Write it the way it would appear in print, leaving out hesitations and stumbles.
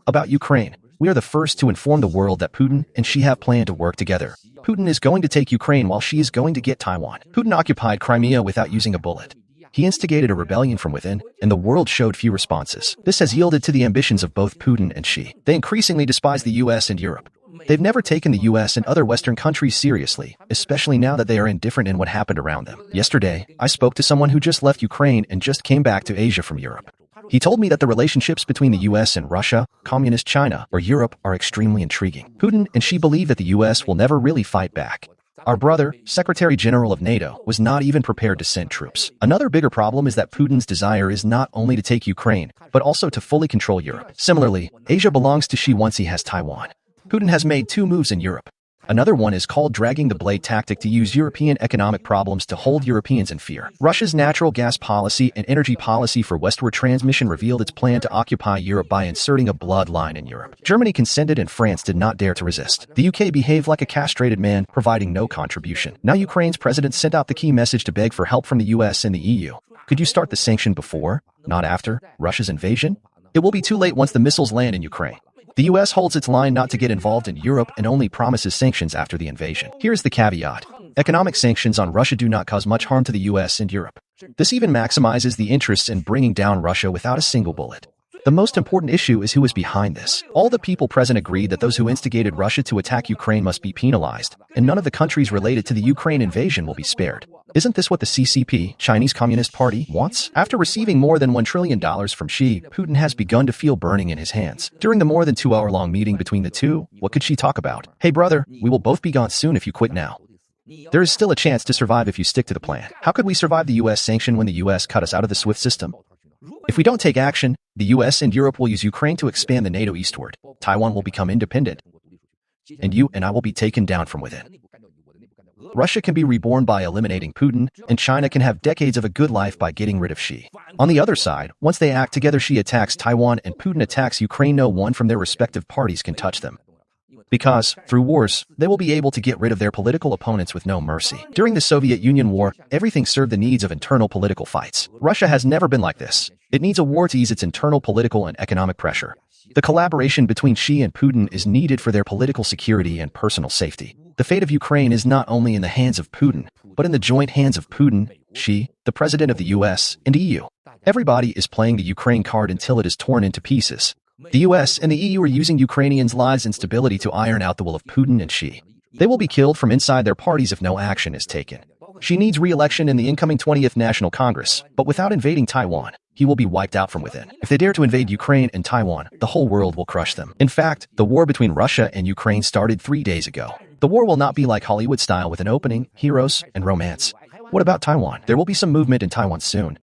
About Ukraine, we are the first to inform the world that Putin and Xi have planned to work together. Putin is going to take Ukraine while Xi is going to get Taiwan. Putin occupied Crimea without using a bullet. He instigated a rebellion from within, and the world showed few responses. This has yielded to the ambitions of both Putin and Xi. They increasingly despise the US and Europe. They've never taken the US and other Western countries seriously, especially now that they are indifferent in what happened around them. Yesterday, I spoke to someone who just left Ukraine and just came back to Asia from Europe. He told me that the relationships between the US and Russia, Communist China, or Europe are extremely intriguing. Putin and Xi believe that the US will never really fight back. Our brother, Secretary General of NATO, was not even prepared to send troops. Another bigger problem is that Putin's desire is not only to take Ukraine, but also to fully control Europe. Similarly, Asia belongs to Xi once he has Taiwan. Putin has made two moves in Europe. Another one is called dragging the blade tactic to use European economic problems to hold Europeans in fear. Russia's natural gas policy and energy policy for westward transmission revealed its plan to occupy Europe by inserting a bloodline in Europe. Germany consented and France did not dare to resist. The UK behaved like a castrated man, providing no contribution. Now Ukraine's president sent out the key message to beg for help from the US and the EU. Could you start the sanction before, not after, Russia's invasion? It will be too late once the missiles land in Ukraine. The US holds its line not to get involved in Europe and only promises sanctions after the invasion. Here's the caveat. Economic sanctions on Russia do not cause much harm to the US and Europe. This even maximizes the interests in bringing down Russia without a single bullet. The most important issue is who is behind this. All the people present agreed that those who instigated Russia to attack Ukraine must be penalized, and none of the countries related to the Ukraine invasion will be spared. Isn't this what the CCP, Chinese Communist Party, wants? After receiving more than $1 trillion from Xi, Putin has begun to feel burning in his hands. During the more than 2-hour-long meeting between the two, what could Xi talk about? Hey brother, we will both be gone soon if you quit now. There is still a chance to survive if you stick to the plan. How could we survive the US sanction when the US cut us out of the SWIFT system? If we don't take action, the US and Europe will use Ukraine to expand the NATO eastward. Taiwan will become independent, and you and I will be taken down from within. Russia can be reborn by eliminating Putin, and China can have decades of a good life by getting rid of Xi. On the other side, once they act together, Xi attacks Taiwan and Putin attacks Ukraine. No one from their respective parties can touch them. Because, through wars, they will be able to get rid of their political opponents with no mercy. During the Soviet Union war, everything served the needs of internal political fights. Russia has never been like this. It needs a war to ease its internal political and economic pressure. The collaboration between Xi and Putin is needed for their political security and personal safety. The fate of Ukraine is not only in the hands of Putin, but in the joint hands of Putin, Xi, the president of the US, and EU. Everybody is playing the Ukraine card until it is torn into pieces. The US and the EU are using Ukrainians' lives and stability to iron out the will of Putin and Xi. They will be killed from inside their parties if no action is taken. Xi needs re-election in the incoming 20th National Congress, but without invading Taiwan, he will be wiped out from within. If they dare to invade Ukraine and Taiwan, the whole world will crush them. In fact, the war between Russia and Ukraine started 3 days ago. The war will not be like Hollywood style with an opening, heroes, and romance. What about Taiwan? There will be some movement in Taiwan soon.